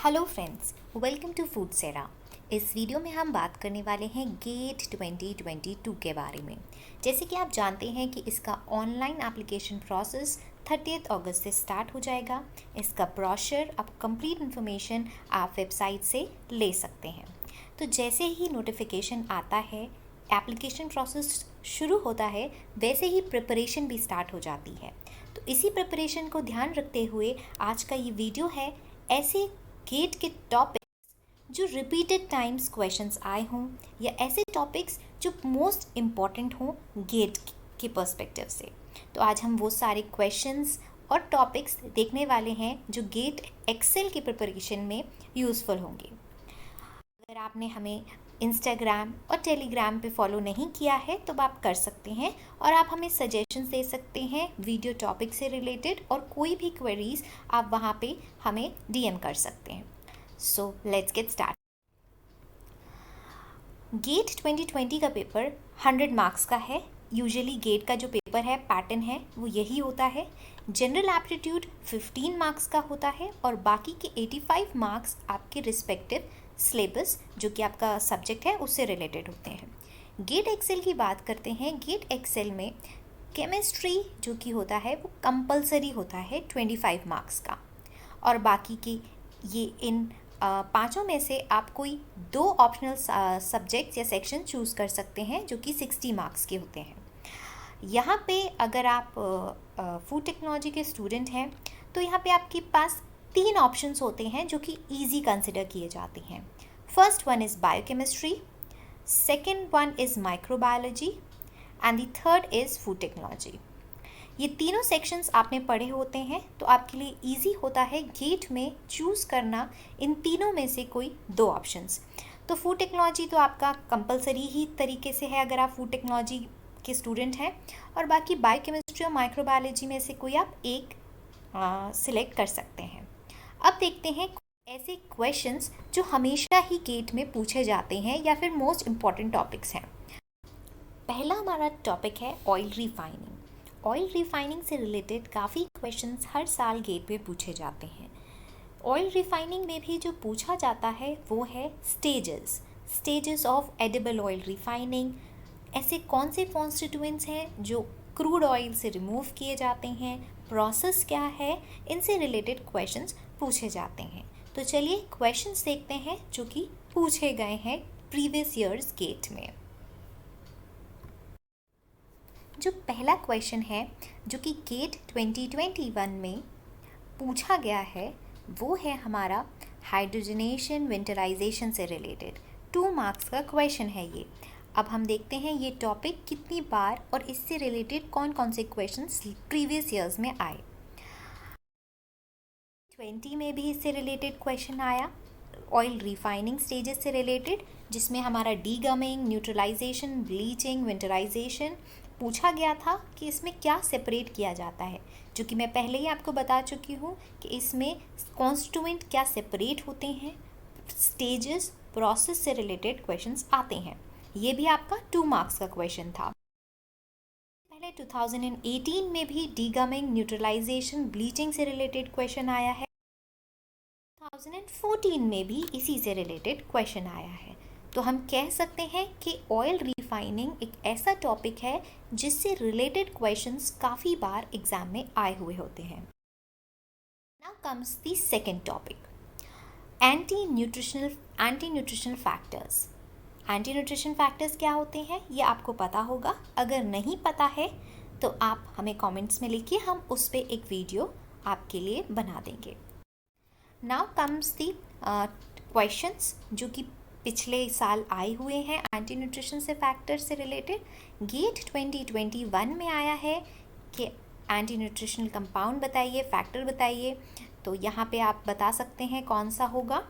Hello friends, welcome to Foodsera. इस video में हम बात करने वाले हैं गेट 2022 के बारे में। जैसे कि आप जानते हैं कि इसका ऑनलाइन एप्लीकेशन प्रोसेस 30 अगस्त से स्टार्ट हो जाएगा। इसका ब्रोशर अब कंप्लीट इन्फॉर्मेशन आप वेबसाइट से ले सकते हैं। तो जैसे ही नोटिफिकेशन आता है, एप्लीकेशन प्रोसेस शुरू होता है, वैसे ही प्रिपरेशन भी स्टार्ट हो जाती है। तो इसी प्रिपरेशन को ध्यान रखते हुए आज का ये वीडियो है ऐसे गेट के टॉपिक्स जो रिपीटेड टाइम्स क्वेश्चंस आए हों या ऐसे टॉपिक्स जो मोस्ट इम्पॉर्टेंट हों गेट के पर्सपेक्टिव से। तो आज हम वो सारे क्वेश्चंस और टॉपिक्स देखने वाले हैं जो गेट एक्सेल की प्रिपरेशन में यूज़फुल होंगे। अगर आपने हमें इंस्टाग्राम और टेलीग्राम पे फॉलो नहीं किया है तो आप कर सकते हैं और आप हमें सजेशंस दे सकते हैं वीडियो टॉपिक से रिलेटेड, और कोई भी क्वेरीज आप वहाँ पे हमें डीएम कर सकते हैं। So let's get start. GATE 2020 का पेपर 100 मार्क्स का है। यूजुअली गेट का जो पेपर है, पैटर्न है, वो यही होता है। जनरल एप्टीट्यूड 15 मार्क्स का होता है और बाकी के 85 मार्क्स आपके रिस्पेक्टिव सिलेबस जो कि आपका सब्जेक्ट है उससे रिलेटेड होते हैं। गेट एक्सेल की बात करते हैं। गेट एक्सेल में केमिस्ट्री जो कि होता है वो कंपलसरी होता है 25 मार्क्स का, और बाकी की ये इन पाँचों में से आप कोई 2 ऑप्शनल सब्जेक्ट्स या सेक्शन चूज़ कर सकते हैं जो कि 60 मार्क्स के होते हैं। यहाँ पे अगर आप फूड टेक्नोलॉजी के स्टूडेंट हैं तो यहाँ पे आपके पास 3 ऑप्शंस होते हैं जो कि इजी कंसिडर किए जाते हैं। First one is biochemistry, second one is microbiology and the third is food technology. ये तीनों सेक्शंस आपने पढ़े होते हैं तो आपके लिए इजी होता है गेट में चूज़ करना इन तीनों में से कोई 2 ऑप्शंस। तो फूड टेक्नोलॉजी तो आपका कंपलसरी ही तरीके से है अगर आप फूड टेक्नोलॉजी के स्टूडेंट हैं, और बाकी बायोकेमिस्ट्री और माइक्रोबायोलॉजी में से कोई आप एक सिलेक्ट कर सकते हैं। अब देखते हैं ऐसे क्वेश्चंस जो हमेशा ही गेट में पूछे जाते हैं या फिर मोस्ट इम्पॉर्टेंट टॉपिक्स हैं। पहला हमारा टॉपिक है ऑयल रिफाइनिंग। ऑयल रिफाइनिंग से रिलेटेड काफ़ी क्वेश्चंस हर साल गेट पे पूछे जाते हैं। ऑयल रिफाइनिंग में भी जो पूछा जाता है वो है stages of edible oil refining. ऐसे कौन से कॉन्स्टिट्यूएंट्स हैं जो क्रूड ऑयल से रिमूव किए जाते हैं, प्रोसेस क्या है, इनसे रिलेटेड क्वेश्चंस पूछे जाते हैं। तो चलिए क्वेश्चंस देखते हैं जो कि पूछे गए हैं प्रीवियस ईयर्स गेट में। जो पहला क्वेश्चन है जो कि गेट 2021 में पूछा गया है वो है हमारा हाइड्रोजनेशन विंटराइजेशन से रिलेटेड। 2 मार्क्स का क्वेश्चन है ये। अब हम देखते हैं ये टॉपिक कितनी बार और इससे रिलेटेड कौन कौन से क्वेश्चंस प्रीवियस ईयर्स में आए। 20 में भी इससे रिलेटेड क्वेश्चन आया ऑयल रिफाइनिंग स्टेजेस से रिलेटेड, जिसमें हमारा डीगमिंग, न्यूट्रलाइजेशन, ब्लीचिंग, विंटराइजेशन पूछा गया था कि इसमें क्या सेपरेट किया जाता है, जो कि मैं पहले ही आपको बता चुकी हूँ कि इसमें कॉन्स्टिट्यूएंट क्या सेपरेट होते हैं, स्टेजेस, प्रोसेस से रिलेटेड क्वेश्चंस आते हैं। ये भी आपका 2 मार्क्स का क्वेश्चन था। पहले 2018 में भी डीगमिंग, न्यूट्रलाइजेशन, ब्लीचिंग से रिलेटेड क्वेश्चन आया है। 2014 में भी इसी से रिलेटेड क्वेश्चन आया है। तो हम कह सकते हैं कि ऑयल रिफाइनिंग एक ऐसा टॉपिक है जिससे रिलेटेड क्वेश्चंस काफ़ी बार एग्जाम में आए हुए होते हैं। Now comes the second topic, anti nutritional factors. Anti nutrition factors क्या होते हैं ये आपको पता होगा। अगर नहीं पता है तो आप हमें कमेंट्स में लिखिए, हम उस पर एक वीडियो आपके लिए बना देंगे। नाउ कम्स दी क्वेश्चंस जो कि पिछले साल आए हुए हैं एंटी न्यूट्रिशन से फैक्टर से रिलेटेड। गेट 2021 में आया है कि एंटी न्यूट्रिशनल कंपाउंड बताइए, फैक्टर बताइए। तो यहाँ पे आप बता सकते हैं कौन सा होगा।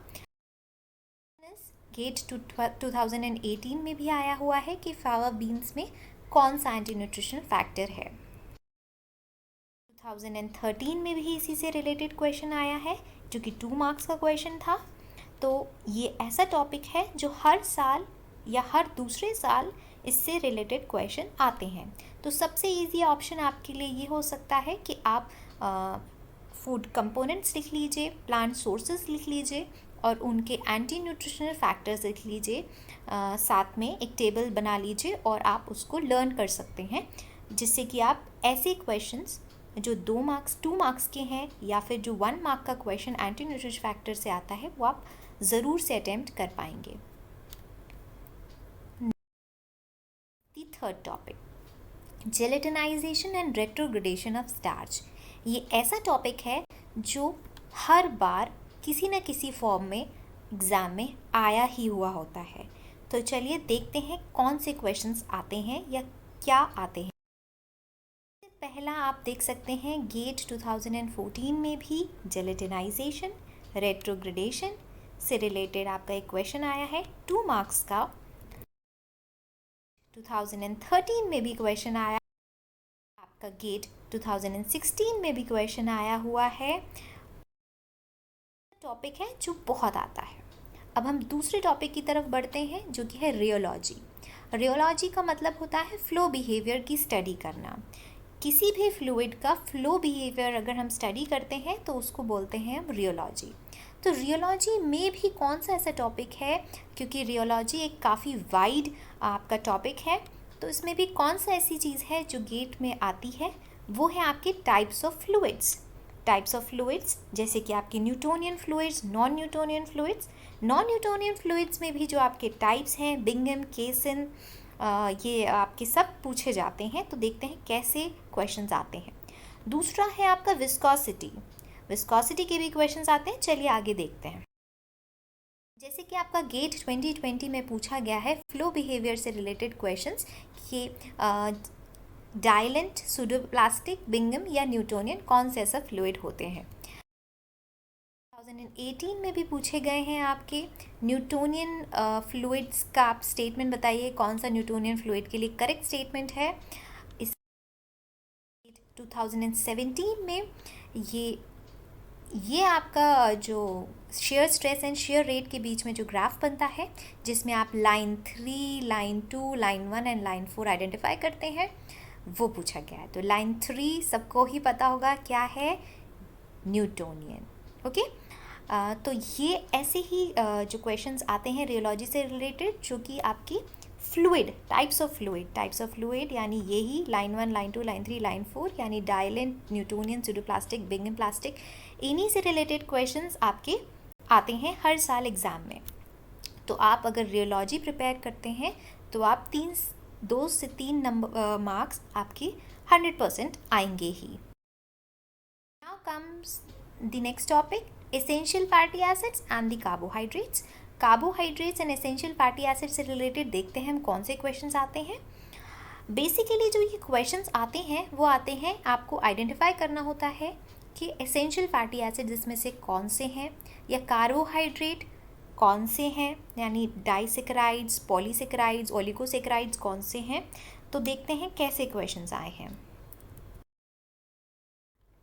गेट 2018 में भी आया हुआ है कि फावा बीन्स में कौन सा एंटी न्यूट्रिशनल फैक्टर है। 2013 में भी इसी से रिलेटेड क्वेश्चन आया है जो कि 2 मार्क्स का क्वेश्चन था। तो ये ऐसा टॉपिक है जो हर साल या हर दूसरे साल इससे रिलेटेड क्वेश्चन आते हैं। तो सबसे इजी ऑप्शन आपके लिए ये हो सकता है कि आप फूड कंपोनेंट्स लिख लीजिए, प्लांट सोर्सेज लिख लीजिए और उनके एंटी न्यूट्रिशनल फैक्टर्स लिख लीजिए। साथ में एक टेबल बना लीजिए और आप उसको लर्न कर सकते हैं, जिससे कि आप ऐसे क्वेश्चंस जो 2 मार्क्स 2 मार्क्स के हैं या फिर जो 1 मार्क का क्वेश्चन एंटी न्यूट्रिशन फैक्टर से आता है वो आप ज़रूर से अटेम्प्ट कर पाएंगे। Third topic, gelatinization and retrogradation of starch. ये ऐसा टॉपिक है जो हर बार किसी न किसी फॉर्म में एग्ज़ाम में आया ही हुआ होता है। तो चलिए देखते हैं कौन से क्वेश्चंस आते हैं या क्या आते हैं। पहला आप देख सकते हैं गेट 2014 में भी जेलेटिनाइजेशन रेट्रोग्रेडेशन से रिलेटेड आपका एक क्वेश्चन आया है 2 मार्क्स का। 2013 में भी क्वेश्चन आया, आपका गेट 2016 में भी क्वेश्चन आया हुआ है। टॉपिक है जो बहुत आता है। अब हम दूसरे टॉपिक की तरफ बढ़ते हैं जो कि है रियोलॉजी। रियोलॉजी का मतलब होता है फ्लो बिहेवियर की स्टडी करना। किसी भी फ्लूइड का फ्लो बिहेवियर अगर हम स्टडी करते हैं तो उसको बोलते हैं हम रियोलॉजी। तो रियोलॉजी में भी कौन सा ऐसा टॉपिक है, क्योंकि रियोलॉजी एक काफ़ी वाइड आपका टॉपिक है, तो इसमें भी कौन सा ऐसी चीज़ है जो गेट में आती है, वो है आपके types of fluids. Types of fluids जैसे कि आपके Newtonian fluids, non Newtonian fluids. Non Newtonian fluids में भी जो आपके टाइप्स हैं, बिंघम, केसन, ये आपके सब पूछे जाते हैं। तो देखते हैं कैसे क्वेश्चंस आते हैं। दूसरा है आपका विस्कोसिटी। विस्कोसिटी के भी क्वेश्चंस आते हैं, चलिए आगे देखते हैं। जैसे कि आपका गेट 2020 में पूछा गया है फ्लो बिहेवियर से रिलेटेड क्वेश्चंस कि डाइलेंट, सूडोप्लास्टिक, बिंघम या न्यूटोनियन कौन से ऐसा फ्लूइड होते हैं। 2018 में भी पूछे गए हैं आपके न्यूटोनियन फ्लूइड्स का आप स्टेटमेंट बताइए, कौन सा न्यूटोनियन फ्लूइड के लिए करेक्ट स्टेटमेंट है। इस 2017 में ये आपका जो shear stress and share rate के बीच में जो ग्राफ बनता है, जिसमें आप line 3, line 2, line 1 and line 4 identify करते हैं, वो पूछा गया है। तो लाइन 3 सबको ही पता होगा क्या है, न्यूटोनियन। ओके, तो ये ऐसे ही जो क्वेश्चंस आते हैं रियोलॉजी से रिलेटेड, जो कि आपकी फ्लूइड, टाइप्स ऑफ फ्लूइड यानी यही लाइन 1, लाइन 2, लाइन 3, लाइन 4 यानी डाइलेंट, न्यूटोनियन, सूडोप्लास्टिक, बिंघम प्लास्टिक, इन्हीं से रिलेटेड क्वेश्चंस आपके आते हैं हर साल एग्ज़ाम में। तो आप अगर रियोलॉजी प्रिपेयर करते हैं तो आप 2 से 3 नंबर मार्क्स आपके 100% आएंगे ही। Now comes the next topic, essential fatty acids and the carbohydrates. Carbohydrates and essential fatty acid से रिलेटेड देखते हैं हम कौन से क्वेश्चंस आते हैं। बेसिकली जो ये क्वेश्चंस आते हैं वो आते हैं, आपको आइडेंटिफाई करना होता है कि एसेंशियल फैटी एसिड इसमें से कौन से हैं, या कार्बोहाइड्रेट कौन से हैं, यानी डाइसेकेराइड्स, पॉलीसेकेराइड्स, ओलिगोसेकेराइड्स कौन से हैं। तो देखते हैं कैसे क्वेश्चंस आए हैं।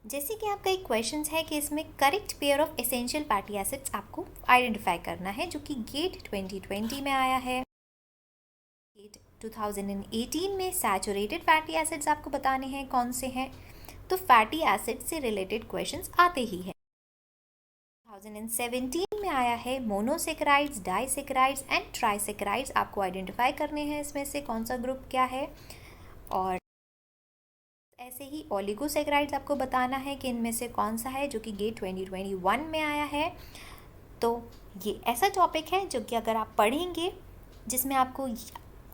जैसे कि आपका एक क्वेश्चन है कि इसमें correct pair of essential fatty acids आपको आइडेंटिफाई करना है, जो कि गेट 2020 में आया है। गेट 2018 में सैचुरेटेड फैटी एसिड्स आपको बताने हैं कौन से हैं। तो फैटी एसिड से रिलेटेड क्वेश्चंस आते ही हैं। 2017 में आया है मोनोसेकेराइड्स, डाइसेकेराइड्स एंड ट्राइसेकेराइड्स, आपको आइडेंटिफाई करने हैं इसमें से कौन सा ग्रुप क्या है। और ऐसे ही ओलिगोसेकेराइड्स आपको बताना है कि इनमें से कौन सा है, जो कि गेट 2021 में आया है। तो ये ऐसा टॉपिक है जो कि अगर आप पढ़ेंगे, जिसमें आपको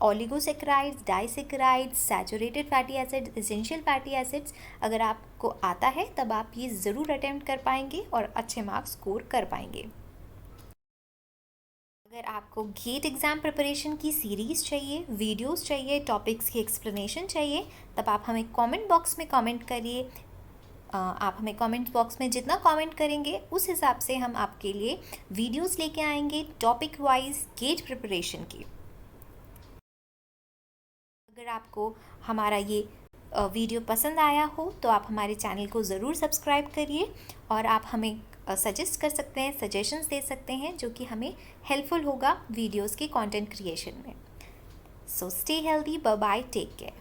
oligosaccharides, disaccharides, saturated fatty acids, essential fatty acids अगर आपको आता है तब आप ये ज़रूर अटेम्प्ट कर पाएंगे और अच्छे मार्क्स स्कोर कर पाएंगे। अगर आपको गेट एग्ज़ाम प्रिपरेशन की सीरीज़ चाहिए, वीडियोस चाहिए, टॉपिक्स की एक्सप्लेनेशन चाहिए, तब आप हमें कमेंट बॉक्स में कमेंट करिए। आप हमें कमेंट बॉक्स में जितना कमेंट करेंगे उस हिसाब से हम आपके लिए वीडियोस लेके आएंगे टॉपिक वाइज गेट प्रिपरेशन की। अगर आपको हमारा ये वीडियो पसंद आया हो तो आप हमारे चैनल को ज़रूर सब्सक्राइब करिए, और आप हमें सजेस्ट कर सकते हैं, सजेशंस दे सकते हैं, जो कि हमें हेल्पफुल होगा वीडियोस के कंटेंट क्रिएशन में। So stay healthy, bye bye, take care.